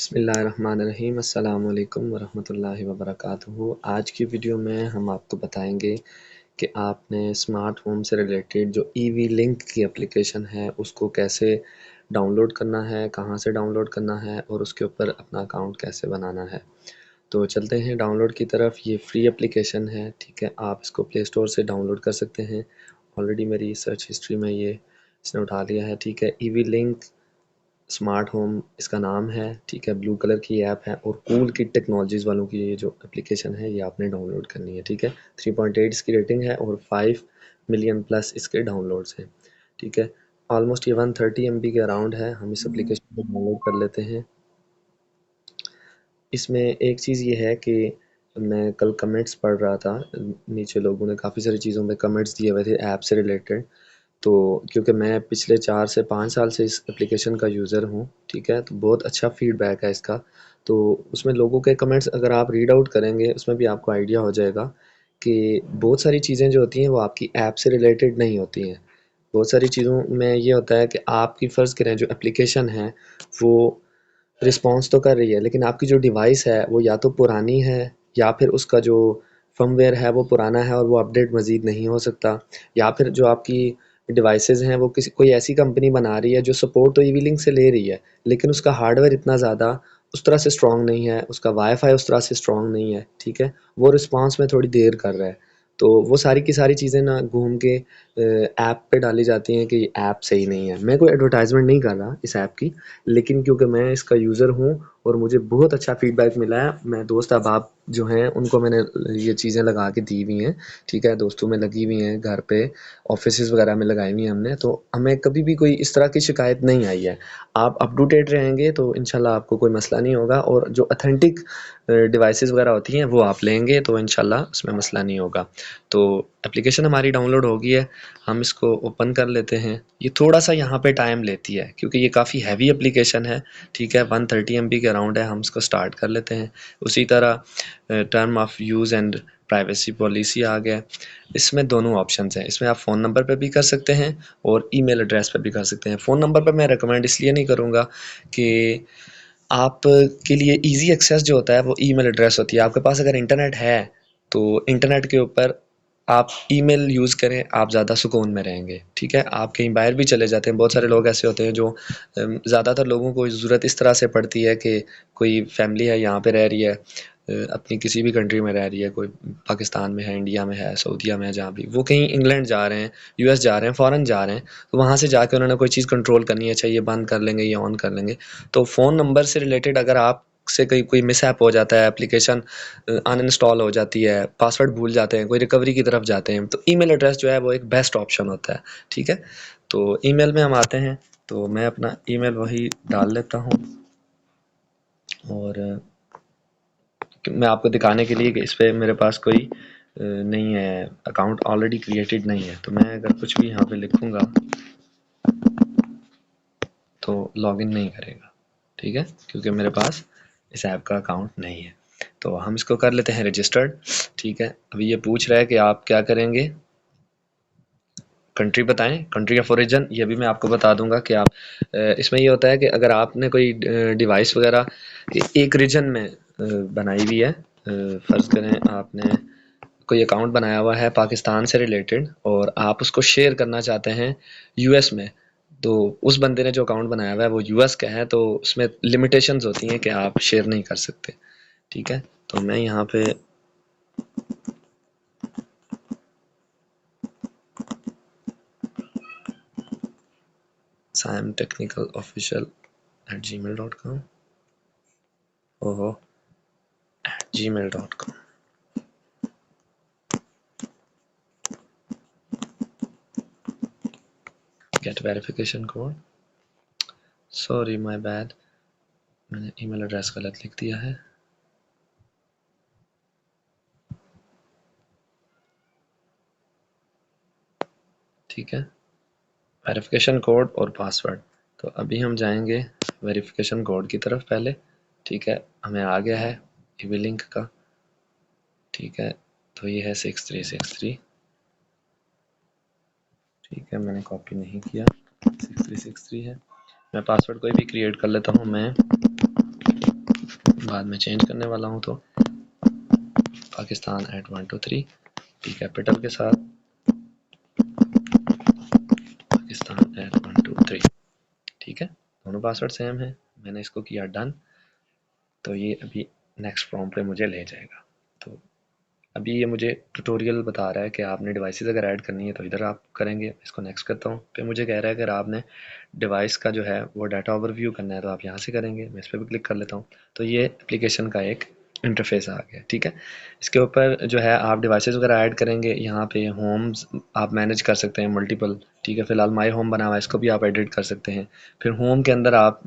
बिस्मिल्लाहिर्रहमानिर्रहीम अस्सलामु अलैकुम वरहमतुल्लाहि वबरकातुहू। आज की वीडियो में हम आपको बताएंगे कि आपने स्मार्ट होम से रिलेटेड जो ईवी लिंक की एप्लीकेशन है उसको कैसे डाउनलोड करना है, कहाँ से डाउनलोड करना है और उसके ऊपर अपना अकाउंट कैसे बनाना है। तो चलते हैं डाउनलोड की तरफ। ये फ्री एप्लीकेशन है, ठीक है। आप इसको प्ले स्टोर से डाउनलोड कर सकते हैं। ऑलरेडी मेरी सर्च हिस्ट्री में ये इसने उठा लिया है, ठीक है। ईवी लिंक स्मार्ट होम इसका नाम है, ठीक है। ब्लू कलर की ऐप है और कूल किड टेक्नोलॉजीज़ वालों की ये जो एप्लीकेशन है ये आपने डाउनलोड करनी है, ठीक है। 3.8 इसकी रेटिंग है और 5 मिलियन प्लस इसके डाउनलोड्स हैं, ठीक है। ऑलमोस्ट ये 130 MB के अराउंड है। हम इस एप्लीकेशन को डाउनलोड कर लेते हैं। इसमें एक चीज़ ये है कि मैं कल कमेंट्स पढ़ रहा था, नीचे लोगों ने काफ़ी सारी चीज़ों पे कमेंट्स दिए हुए थे ऐप से रिलेटेड। तो क्योंकि मैं पिछले 4 से 5 साल से इस एप्लीकेशन का यूज़र हूँ, ठीक है, तो बहुत अच्छा फ़ीडबैक है इसका। तो उसमें लोगों के कमेंट्स अगर आप रीड आउट करेंगे, उसमें भी आपको आइडिया हो जाएगा कि बहुत सारी चीज़ें जो होती हैं वो आपकी ऐप से रिलेटेड नहीं होती हैं। बहुत सारी चीज़ों में ये होता है कि आपकी फ़र्ज़ करें जो एप्लीकेशन है वो रिस्पॉन्स तो कर रही है, लेकिन आपकी जो डिवाइस है वो या तो पुरानी है या फिर उसका जो फर्मवेयर है वो पुराना है और वो अपडेट मज़ीद नहीं हो सकता, या फिर जो आपकी डिवाइसेज़ हैं वो किसी कोई ऐसी कंपनी बना रही है जो सपोर्ट तो ईवी लिंक से ले रही है, लेकिन उसका हार्डवेयर इतना ज़्यादा उस तरह से स्ट्रॉन्ग नहीं है, उसका वाईफ़ाई उस तरह से स्ट्रॉन्ग नहीं है, ठीक है। वो रिस्पॉन्स में थोड़ी देर कर रहा है। तो वो सारी की सारी चीज़ें ना घूम के ऐप पे डाली जाती हैं कि ऐप सही नहीं है। मैं कोई एडवर्टाइज़मेंट नहीं कर रहा इस ऐप की, लेकिन क्योंकि मैं इसका यूज़र हूँ और मुझे बहुत अच्छा फ़ीडबैक मिला है। मैं दोस्त अहबाब जो हैं उनको मैंने ये चीज़ें लगा के दी हुई हैं, ठीक है। दोस्तों में लगी हुई हैं, घर पे ऑफ़िसेज़ वगैरह में लगाई हुई हैं हमने, तो हमें कभी भी कोई इस तरह की शिकायत नहीं आई है। आप अप टू डेट रहेंगे तो इंशाल्लाह आपको कोई मसला नहीं होगा, और जो ऑथेंटिक डिवाइसेज़ वगैरह होती हैं वो आप लेंगे तो इंशाल्लाह उसमें मसला नहीं होगा। तो एप्लीकेशन हमारी डाउनलोड हो गई है, हम इसको ओपन कर लेते हैं। ये थोड़ा-सा यहाँ पे टाइम लेती है क्योंकि ये काफ़ी हैवी एप्लीकेशन है, ठीक है। 130 MB के अराउंड है। हम इसको स्टार्ट कर लेते हैं। उसी तरह term of use and privacy policy आ गया। इसमें दोनों ऑप्शंस हैं। इसमें आप फ़ोन नंबर पे भी कर सकते हैं और ईमेल एड्रेस पे भी कर सकते हैं। फ़ोन नंबर पे मैं रिकमेंड इसलिए नहीं करूँगा कि आप के लिए ईज़ी एक्सेस जो होता है वो ईमेल एड्रेस होती है। आपके पास अगर इंटरनेट है तो इंटरनेट के ऊपर आप ईमेल यूज़ करें, आप ज़्यादा सुकून में रहेंगे, ठीक है। आप कहीं बाहर भी चले जाते हैं, बहुत सारे लोग ऐसे होते हैं जो ज़्यादातर लोगों को ज़रूरत इस तरह से पड़ती है कि कोई फैमिली है यहाँ पे रह रही है, अपनी किसी भी कंट्री में रह रही है, कोई पाकिस्तान में है, इंडिया में है, सऊदीया में है, जहाँ भी वो कहीं इंग्लैंड जा रहे हैं, यूएस जा रहे हैं, फ़ॉरेन जा रहे हैं, तो वहाँ से जाके उन्होंने कोई चीज़ कंट्रोल करनी है, अच्छा ये बंद कर लेंगे, ये ऑन कर लेंगे। तो फ़ोन नंबर से रिलेटेड अगर आप से कोई मिसहैप हो जाता है, एप्लीकेशन अनइंस्टॉल हो जाती है, पासवर्ड भूल जाते हैं, कोई रिकवरी की तरफ जाते हैं, तो ईमेल एड्रेस जो है वो एक बेस्ट ऑप्शन होता है, ठीक है। तो ईमेल में हम आते हैं, तो मैं अपना ईमेल वही डाल लेता हूँ और मैं आपको दिखाने के लिए कि इस पे मेरे पास कोई नहीं है, अकाउंट ऑलरेडी क्रिएटेड नहीं है। तो मैं अगर कुछ भी यहाँ पे लिखूँगा तो लॉगिन नहीं करेगा, ठीक है, क्योंकि मेरे पास इस ऐप का अकाउंट नहीं है। तो हम इसको कर लेते हैं रजिस्टर्ड, ठीक है। अभी ये पूछ रहा है कि आप क्या करेंगे, कंट्री बताएं, कंट्री ऑफ ओरिजिन ये भी मैं आपको बता दूंगा कि आप इसमें ये होता है कि अगर आपने कोई डिवाइस वगैरह एक रीजन में बनाई हुई है, फ़र्ज़ करें आपने कोई अकाउंट बनाया हुआ है पाकिस्तान से रिलेटेड और आप उसको शेयर करना चाहते हैं यूएस में, तो उस बंदे ने जो अकाउंट बनाया हुआ है वो यूएस का है, तो उसमें लिमिटेशंस होती हैं कि आप शेयर नहीं कर सकते, ठीक है। तो मैं यहाँ पे saimtechnicalofficial@gmail.com, ओहो gmail.com, get verification code, sorry my bad, मैंने ईमेल एड्रेस गलत लिख दिया है। ठीक है, वेरिफिकेशन कोड और पासवर्ड। तो अभी हम जाएंगे वेरिफिकेशन कोड की तरफ पहले, ठीक है। हमें आ गया है ईवी लिंक का, ठीक है। तो ये है 6363, ठीक है, मैंने कॉपी नहीं किया, 6363 है। मैं पासवर्ड कोई भी क्रिएट कर लेता हूँ, मैं बाद में चेंज करने वाला हूँ, तो पाकिस्तान @123 पी कैपिटल के साथ, पाकिस्तान @123। ठीक है, दोनों पासवर्ड सेम है। मैंने इसको किया डन, तो ये अभी नेक्स्ट फॉर्म पे मुझे ले जाएगा। तो अभी ये मुझे ट्यूटोरियल बता रहा है कि आपने डिवाइसेस अगर ऐड करनी है तो इधर आप करेंगे। इसको नेक्स्ट करता हूँ। फिर मुझे कह रहा है अगर आपने डिवाइस का जो है वो डाटा ओवरव्यू करना है तो आप यहाँ से करेंगे। मैं इस पर भी क्लिक कर लेता हूँ। तो ये एप्लीकेशन का एक इंटरफेस आ गया। ठीक है, इसके ऊपर जो है आप डिवाइसेस वगैरह ऐड करेंगे। यहाँ पे होम्स आप मैनेज कर सकते हैं मल्टीपल। ठीक है, फिलहाल माई होम बना हुआ है, इसको भी आप एडिट कर सकते हैं। फिर होम के अंदर आप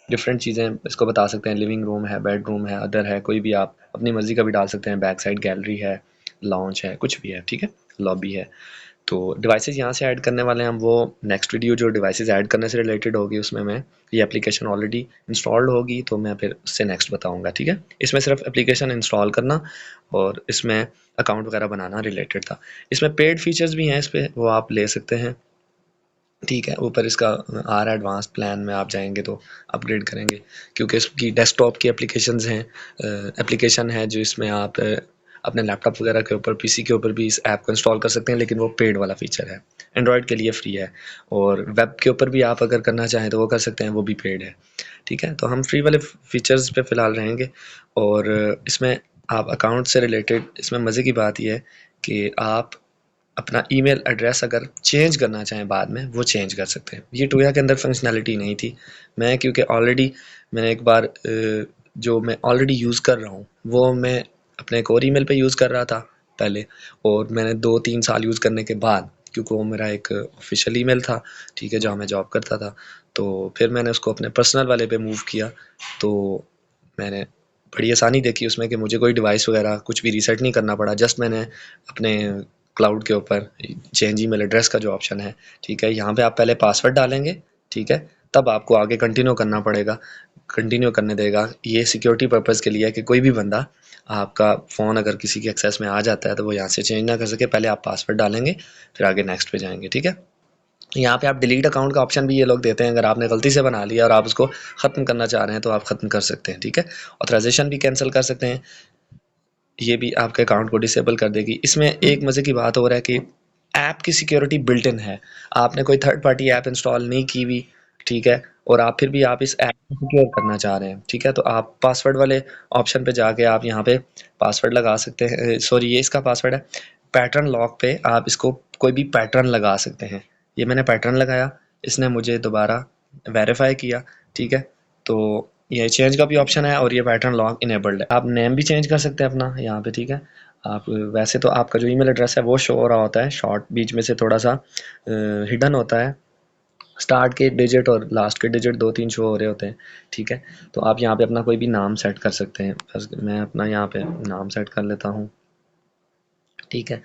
डिफरेंट चीज़ें इसको बता सकते हैं। लिविंग रूम है, बेडरूम है, अदर है, कोई भी आप अपनी मर्जी का भी डाल सकते हैं। बैक साइड गैलरी है, लॉन्च है, कुछ भी है। ठीक है, लॉबी है। तो डिवाइसेस यहाँ से ऐड करने वाले हैं हम। वो नेक्स्ट वीडियो जो डिवाइसेस ऐड करने से रिलेटेड होगी उसमें मैं ये एप्लीकेशन ऑलरेडी इंस्टॉल्ड होगी तो मैं फिर उससे नेक्स्ट बताऊंगा। ठीक है, इसमें सिर्फ एप्लीकेशन इंस्टॉल करना और इसमें अकाउंट वगैरह बनाना रिलेटेड था। इसमें पेड फीचर्स भी हैं, इस पर वो आप ले सकते हैं। ठीक है, ऊपर इसका आर एडवांस प्लान में आप जाएंगे तो अपग्रेड करेंगे, क्योंकि इसकी डेस्कटॉप की एप्लीकेशंस हैं, एप्लीकेशन है जो इसमें आप अपने लैपटॉप वगैरह के ऊपर, पीसी के ऊपर भी इस ऐप को इंस्टॉल कर सकते हैं, लेकिन वो पेड वाला फीचर है। एंड्रॉयड के लिए फ्री है, और वेब के ऊपर भी आप अगर करना चाहें तो वो कर सकते हैं, वो भी पेड है। ठीक है, तो हम फ्री वाले फीचर्स पे फ़िलहाल रहेंगे। और इसमें आप अकाउंट से रिलेटेड, इसमें मज़े की बात यह है कि आप अपना ईमेल एड्रेस अगर चेंज करना चाहें बाद में, वो चेंज कर सकते हैं। ये टूया के अंदर फंक्शनैलिटी नहीं थी। मैं क्योंकि ऑलरेडी मैंने एक बार जो मैं ऑलरेडी यूज़ कर रहा हूँ वो मैं अपने एक और ईमेल पे यूज़ कर रहा था पहले, और मैंने 2-3 साल यूज़ करने के बाद, क्योंकि वो मेरा एक ऑफिशियल ईमेल था, ठीक है, जहाँ मैं जॉब करता था, तो फिर मैंने उसको अपने पर्सनल वाले पे मूव किया। तो मैंने बड़ी आसानी देखी उसमें कि मुझे कोई डिवाइस वगैरह कुछ भी रीसेट नहीं करना पड़ा। जस्ट मैंने अपने क्लाउड के ऊपर चेंज ईमेल एड्रेस का जो ऑप्शन है, ठीक है, यहाँ पे आप पहले पासवर्ड डालेंगे। ठीक है, तब आपको आगे कंटिन्यू करना पड़ेगा, कंटिन्यू करने देगा। ये सिक्योरिटी पर्पज़ के लिए है कि कोई भी बंदा आपका फ़ोन अगर किसी के एक्सेस में आ जाता है तो वो यहाँ से चेंज ना कर सके। पहले आप पासवर्ड डालेंगे, फिर आगे नेक्स्ट पे जाएंगे। ठीक है, यहाँ पे आप डिलीट अकाउंट का ऑप्शन भी ये लोग देते हैं। अगर आपने गलती से बना लिया और आप उसको ख़त्म करना चाह रहे हैं तो आप ख़त्म कर सकते हैं। ठीक है, ऑथराइजेशन भी कैंसिल कर सकते हैं, ये भी आपके अकाउंट को डिसेबल कर देगी। इसमें एक मज़े की बात हो रहा है कि ऐप की सिक्योरिटी बिल्ट इन है। आपने कोई थर्ड पार्टी ऐप इंस्टॉल नहीं की हुई, ठीक है, और आप फिर भी आप इस ऐप को सिक्योर करना चाह रहे हैं, ठीक है, तो आप पासवर्ड वाले ऑप्शन पे जाके आप यहाँ पे पासवर्ड लगा सकते हैं। सॉरी, ये इसका पासवर्ड है। पैटर्न लॉक पे आप इसको कोई भी पैटर्न लगा सकते हैं। ये मैंने पैटर्न लगाया, इसने मुझे दोबारा वेरीफाई किया। ठीक है, तो ये चेंज का भी ऑप्शन है और ये पैटर्न लॉक इनेबल्ड है। आप नेम भी चेंज कर सकते हैं अपना यहाँ पे। ठीक है, आप वैसे तो आपका जो ईमेल एड्रेस है वो शो हो रहा होता है, शॉर्ट बीच में से थोड़ा सा हिडन होता है। स्टार्ट के डिजिट और लास्ट के डिजिट 2-3 शो हो रहे होते हैं। ठीक है, तो आप यहाँ पे अपना कोई भी नाम सेट कर सकते हैं। बस मैं अपना यहाँ पे नाम सेट कर लेता हूँ। ठीक है,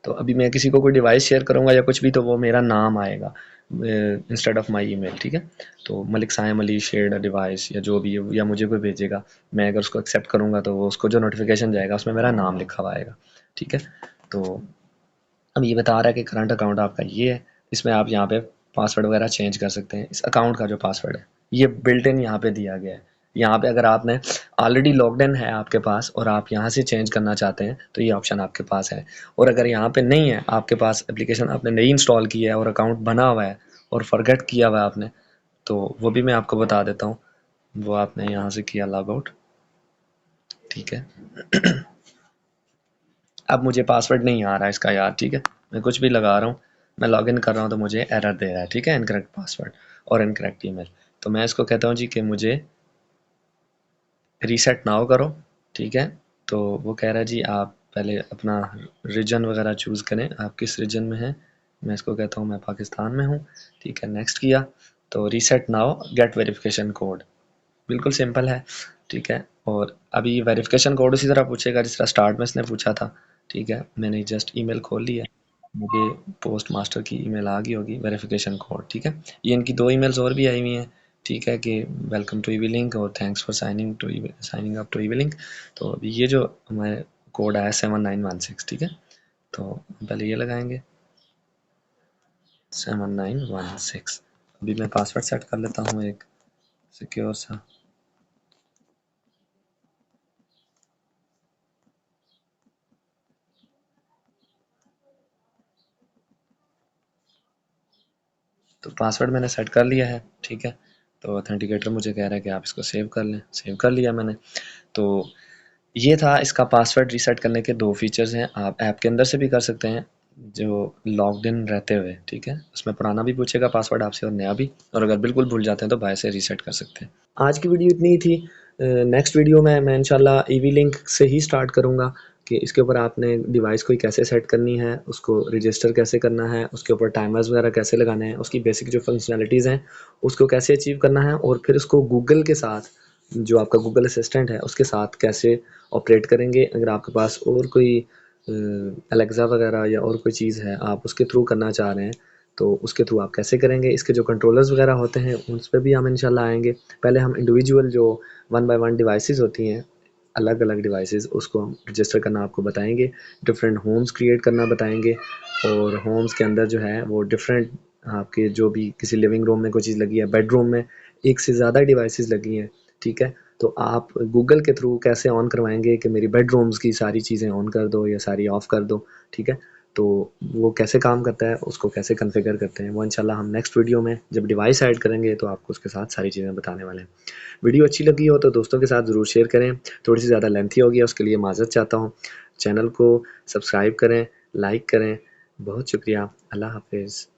तो अभी मैं किसी को कोई डिवाइस शेयर करूँगा या कुछ भी तो वो मेरा नाम आएगा इंस्टेड ऑफ माई ईमेल। ठीक है, तो Malik Saim Ali shared a device या जो भी है, या मुझे कोई भेजेगा, मैं अगर उसको एक्सेप्ट करूँगा तो वो उसको जो नोटिफिकेशन जाएगा उसमें मेरा नाम लिखा हुआ आएगा। ठीक है, तो अब ये बता रहा है कि करंट अकाउंट आपका ये है। इसमें आप यहाँ पे पासवर्ड वगैरह चेंज कर सकते हैं। इस अकाउंट का जो पासवर्ड है ये बिल्ट इन यहाँ पे दिया गया है। यहाँ पे अगर आपने ऑलरेडी लॉग्ड इन है आपके पास और आप यहाँ से चेंज करना चाहते हैं तो ये ऑप्शन आपके पास है। और अगर यहाँ पे नहीं है आपके पास, एप्लीकेशन आपने नहीं इंस्टॉल की है और अकाउंट बना हुआ है और फॉरगेट किया हुआ है आपने, तो वो भी मैं आपको बता देता हूँ। वो आपने यहाँ से किया लॉग आउट। ठीक है, अब मुझे पासवर्ड नहीं आ रहा है इसका यार। ठीक है, मैं कुछ भी लगा रहा हूँ, मैं लॉगिन कर रहा हूँ तो मुझे एरर दे रहा है। ठीक है, इनकरेक्ट पासवर्ड और इनकरेक्ट ईमेल। तो मैं इसको कहता हूँ जी कि मुझे रीसेट नाउ करो। ठीक है, तो वो कह रहा है जी आप पहले अपना रीजन वगैरह चूज़ करें, आप किस रीजन में हैं। मैं इसको कहता हूँ मैं पाकिस्तान में हूँ। ठीक है, नेक्स्ट किया तो reset now get verification code, बिल्कुल सिंपल है। ठीक है, और अभी वेरिफिकेशन कोड उसी तरह पूछेगा जिस तरह स्टार्ट में इसने पूछा था। ठीक है, मैंने जस्ट ईमेल खोल लिया, मुझे पोस्ट मास्टर की ईमेल आ गई होगी वेरिफिकेशन कोड। ठीक है, ये इनकी 2 ईमेल्स और भी आई हुई हैं। ठीक है, कि वेलकम टू ईवी लिंक और thanks for signing up to EV link. तो अभी ये जो हमारे कोड आया 7916। ठीक है, तो पहले ये लगाएंगे 7916। अभी मैं पासवर्ड सेट कर लेता हूँ एक सिक्योर सा। तो पासवर्ड मैंने सेट कर लिया है, ठीक है। तो ऑथेंटिकेटर मुझे कह रहा है कि आप इसको सेव कर लें, सेव कर लिया मैंने। तो ये था इसका पासवर्ड रीसेट करने के 2 फीचर्स हैं। आप ऐप के अंदर से भी कर सकते हैं, जो लॉग्ड इन रहते हुए, ठीक है। उसमें पुराना भी पूछेगा पासवर्ड आपसे और नया भी, और अगर बिल्कुल भूल जाते हैं तो बाय से रीसेट कर सकते हैं। आज की वीडियो इतनी ही थी। नेक्स्ट वीडियो में मैं इंशाल्लाह ईवी लिंक से ही स्टार्ट करूँगा कि इसके ऊपर आपने डिवाइस को कैसे सेट करनी है, उसको रजिस्टर कैसे करना है, उसके ऊपर टाइमर्स वगैरह कैसे लगाने हैं, उसकी बेसिक जो फंक्शनैलिटीज़ हैं उसको कैसे अचीव करना है, और फिर उसको गूगल के साथ, जो आपका गूगल असिस्टेंट है उसके साथ कैसे ऑपरेट करेंगे। अगर आपके पास और कोई अलेक्सा वगैरह या और कोई चीज़ है आप उसके थ्रू करना चाह रहे हैं, तो उसके थ्रू आप कैसे करेंगे। इसके जो कंट्रोलर्स वगैरह होते हैं उस पर भी हम इंशाल्लाह आएंगे। पहले हम इंडिविजुअल जो 1 बाय 1 डिवाइसेस होती हैं, अलग अलग डिवाइसेस, उसको हम रजिस्टर करना आपको बताएंगे, डिफरेंट होम्स क्रिएट करना बताएंगे, और होम्स के अंदर जो है वो डिफरेंट, आपके जो भी किसी लिविंग रूम में कोई चीज़ लगी है, बेडरूम में एक से ज़्यादा डिवाइसेस लगी हैं, ठीक है, तो आप गूगल के थ्रू कैसे ऑन करवाएंगे कि मेरी बेडरूम्स की सारी चीज़ें ऑन कर दो या सारी ऑफ़ कर दो, ठीक है। तो वो कैसे काम करता है, उसको कैसे कॉन्फ़िगर करते हैं, वो इंशाल्लाह हम नेक्स्ट वीडियो में जब डिवाइस ऐड करेंगे तो आपको उसके साथ सारी चीज़ें बताने वाले हैं। वीडियो अच्छी लगी हो तो दोस्तों के साथ ज़रूर शेयर करें। थोड़ी सी ज़्यादा लेंथी हो गई है, उसके लिए माज़रत चाहता हूँ। चैनल को सब्सक्राइब करें, लाइक करें। बहुत शुक्रिया। अल्लाह हाफ़िज़।